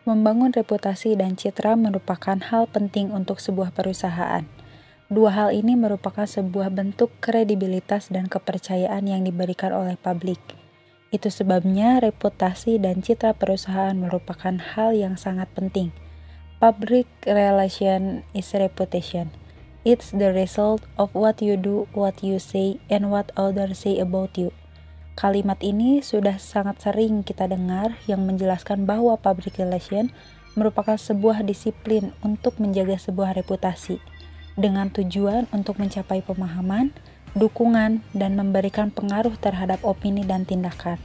Membangun reputasi dan citra merupakan hal penting untuk sebuah perusahaan. Dua hal ini merupakan sebuah bentuk kredibilitas dan kepercayaan yang diberikan oleh publik. Itu sebabnya reputasi dan citra perusahaan merupakan hal yang sangat penting. Public relation is reputation. It's the result of what you do, what you say, and what others say about you. Kalimat ini sudah sangat sering kita dengar yang menjelaskan bahwa public relation merupakan sebuah disiplin untuk menjaga sebuah reputasi dengan tujuan untuk mencapai pemahaman, dukungan, dan memberikan pengaruh terhadap opini dan tindakan.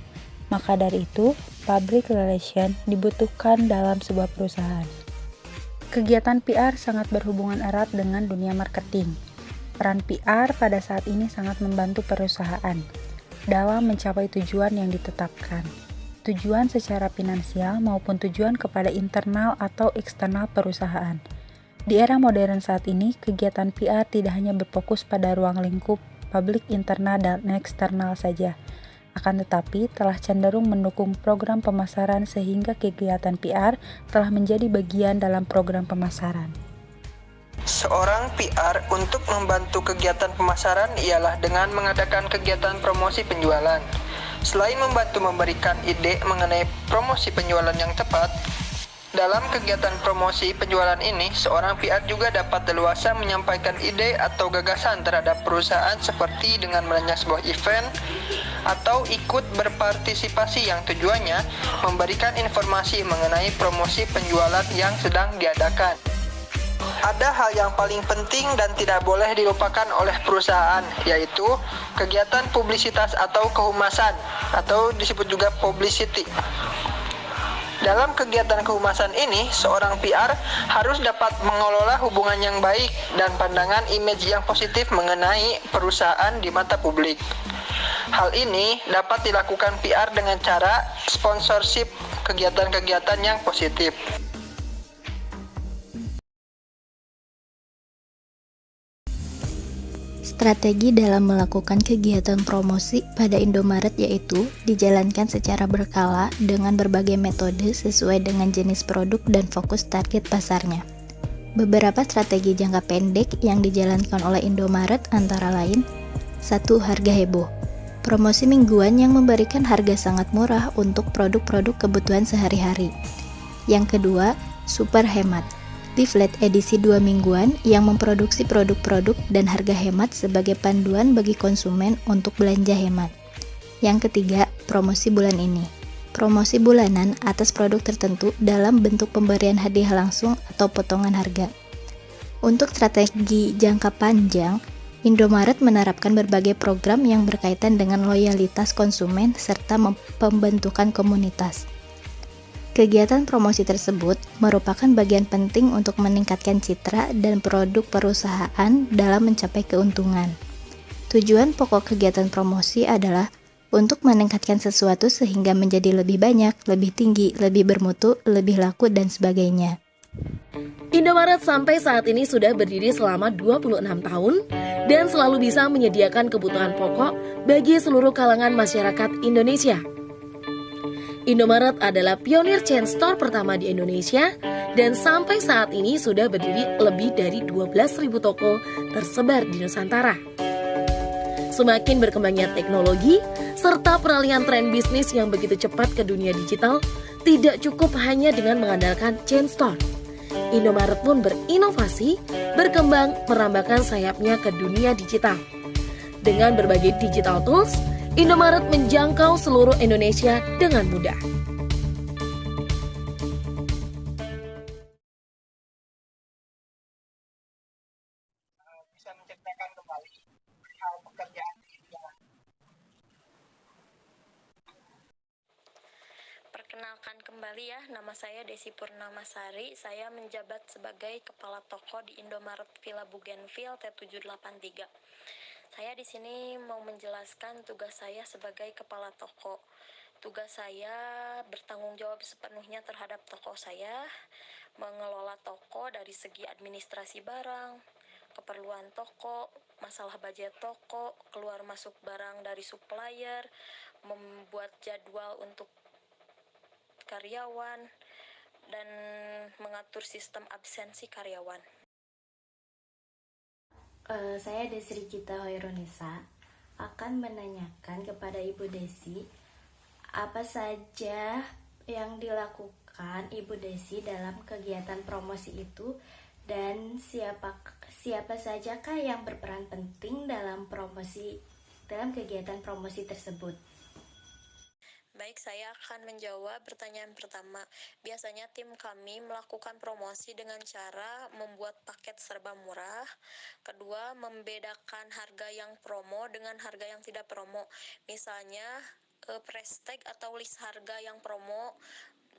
Maka dari itu, public relation dibutuhkan dalam sebuah perusahaan. Kegiatan PR sangat berhubungan erat dengan dunia marketing. Peran PR pada saat ini sangat membantu perusahaan dalam mencapai tujuan yang ditetapkan, tujuan secara finansial maupun tujuan kepada internal atau eksternal perusahaan. Di era modern saat ini, kegiatan PR tidak hanya berfokus pada ruang lingkup publik internal dan eksternal saja, akan tetapi telah cenderung mendukung program pemasaran sehingga kegiatan PR telah menjadi bagian dalam program pemasaran. Seorang PR untuk membantu kegiatan pemasaran ialah dengan mengadakan kegiatan promosi penjualan. Selain membantu memberikan ide mengenai promosi penjualan yang tepat, dalam kegiatan promosi penjualan ini, seorang PR juga dapat leluasa menyampaikan ide atau gagasan terhadap perusahaan seperti dengan menanya sebuah event atau ikut berpartisipasi yang tujuannya memberikan informasi mengenai promosi penjualan yang sedang diadakan. Ada hal yang paling penting dan tidak boleh dilupakan oleh perusahaan, yaitu kegiatan publisitas atau kehumasan, atau disebut juga publicity. Dalam kegiatan kehumasan ini, seorang PR harus dapat mengelola hubungan yang baik dan pandangan image yang positif mengenai perusahaan di mata publik. Hal ini dapat dilakukan PR dengan cara sponsorship kegiatan-kegiatan yang positif. Strategi dalam melakukan kegiatan promosi pada Indomaret yaitu dijalankan secara berkala dengan berbagai metode sesuai dengan jenis produk dan fokus target pasarnya. Beberapa strategi jangka pendek yang dijalankan oleh Indomaret antara lain: 1. Harga heboh. Promosi mingguan yang memberikan harga sangat murah untuk produk-produk kebutuhan sehari-hari. Yang kedua, super hemat. Leaflet edisi 2 mingguan yang memproduksi produk-produk dan harga hemat sebagai panduan bagi konsumen untuk belanja hemat. Yang ketiga, promosi bulan ini. Promosi bulanan atas produk tertentu dalam bentuk pemberian hadiah langsung atau potongan harga. Untuk strategi jangka panjang, Indomaret menerapkan berbagai program yang berkaitan dengan loyalitas konsumen serta pembentukan komunitas. Kegiatan promosi tersebut merupakan bagian penting untuk meningkatkan citra dan produk perusahaan dalam mencapai keuntungan. Tujuan pokok kegiatan promosi adalah untuk meningkatkan sesuatu sehingga menjadi lebih banyak, lebih tinggi, lebih bermutu, lebih laku, dan sebagainya. Indomaret sampai saat ini sudah berdiri selama 26 tahun dan selalu bisa menyediakan kebutuhan pokok bagi seluruh kalangan masyarakat Indonesia. Indomaret adalah pionir chain store pertama di Indonesia dan sampai saat ini sudah berdiri lebih dari 12.000 toko tersebar di Nusantara. Semakin berkembangnya teknologi serta peralihan tren bisnis yang begitu cepat ke dunia digital, tidak cukup hanya dengan mengandalkan chain store. Indomaret pun berinovasi, berkembang, merambahkan sayapnya ke dunia digital. Dengan berbagai digital tools, Indomaret menjangkau seluruh Indonesia dengan mudah. Bisa menceritakan kembali hal pekerjaan ini. Perkenalkan kembali ya, nama saya Desi Purnamasari. Saya menjabat sebagai Kepala Toko di Indomaret Villa Bougainville T783. Saya di sini mau menjelaskan tugas saya sebagai Kepala Toko. Tugas saya bertanggung jawab sepenuhnya terhadap toko saya, mengelola toko dari segi administrasi barang, keperluan toko, masalah budget toko, keluar masuk barang dari supplier, membuat jadwal untuk karyawan, dan mengatur sistem absensi karyawan. Saya Desri Gita Hoironisa akan menanyakan kepada Ibu Desi apa saja yang dilakukan Ibu Desi dalam kegiatan promosi itu dan siapa sajakah yang berperan penting dalam kegiatan promosi tersebut. Baik, saya akan menjawab pertanyaan pertama. Biasanya tim kami melakukan promosi dengan cara membuat paket serba murah. Kedua, membedakan harga yang promo dengan harga yang tidak promo. Misalnya, price tag atau list harga yang promo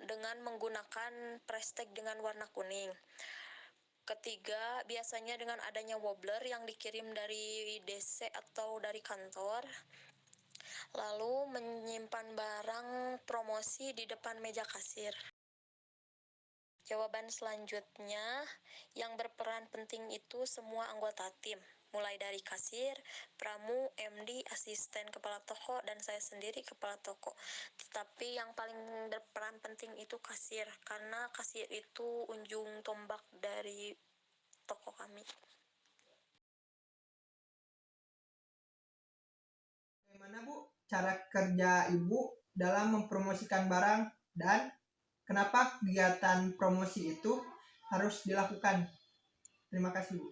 dengan menggunakan price tag dengan warna kuning. Ketiga, biasanya dengan adanya wobbler yang dikirim dari DC atau dari kantor. Lalu menyimpan barang promosi di depan meja kasir. Jawaban selanjutnya, yang berperan penting itu semua anggota tim, mulai dari kasir, pramu, MD, asisten kepala toko, dan saya sendiri kepala toko. Tetapi yang paling berperan penting itu kasir, karena kasir itu ujung tombak dari toko kami. Bagaimana Bu cara kerja Ibu dalam mempromosikan barang dan kenapa kegiatan promosi itu harus dilakukan? Terima kasih Bu.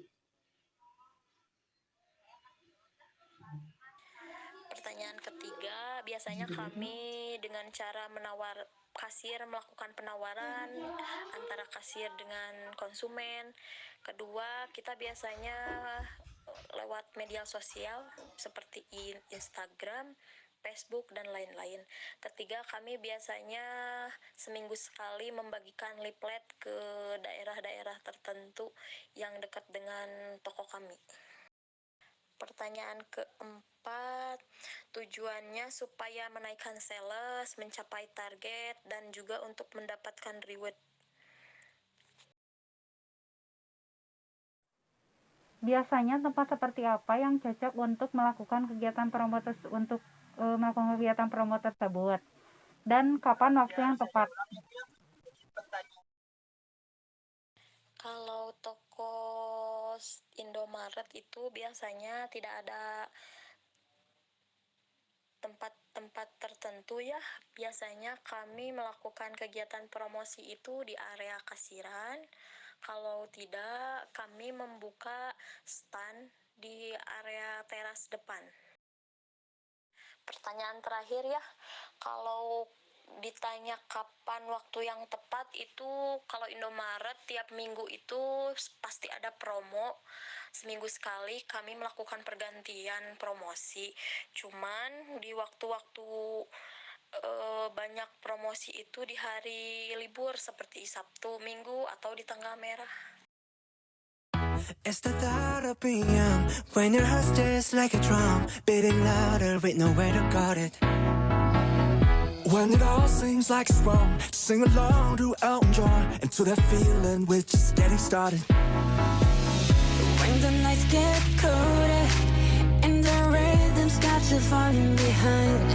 Pertanyaan ketiga, biasanya kami dengan cara kasir melakukan penawaran antara kasir dengan konsumen. Kedua, kita biasanya lewat media sosial seperti Instagram, Facebook, dan lain-lain. Ketiga, kami biasanya seminggu sekali membagikan leaflet ke daerah-daerah tertentu yang dekat dengan toko kami. Pertanyaan keempat, tujuannya supaya menaikkan sales, mencapai target, dan juga untuk mendapatkan reward. Biasanya tempat seperti apa yang cocok untuk melakukan kegiatan promo tersebut? Dan kapan waktu yang tepat? Kalau toko Indomaret itu biasanya tidak ada tempat tertentu ya. Biasanya kami melakukan kegiatan promosi itu di area kasiran. Kalau tidak, kami membuka stand di area teras depan. Pertanyaan terakhir ya, kalau ditanya kapan waktu yang tepat itu, kalau Indomaret tiap minggu itu pasti ada promo. Seminggu sekali kami melakukan pergantian promosi. Cuman di waktu-waktu banyak promosi itu di hari libur seperti Sabtu, Minggu, atau di tanggal merah. It's the thought of being young when your heart just like a drum, beating louder with nowhere to guard it. When it all seems like it's wrong, sing along to Elton John and to that feeling we're just getting started. When the nights get colder and the rhythm's got you falling behind,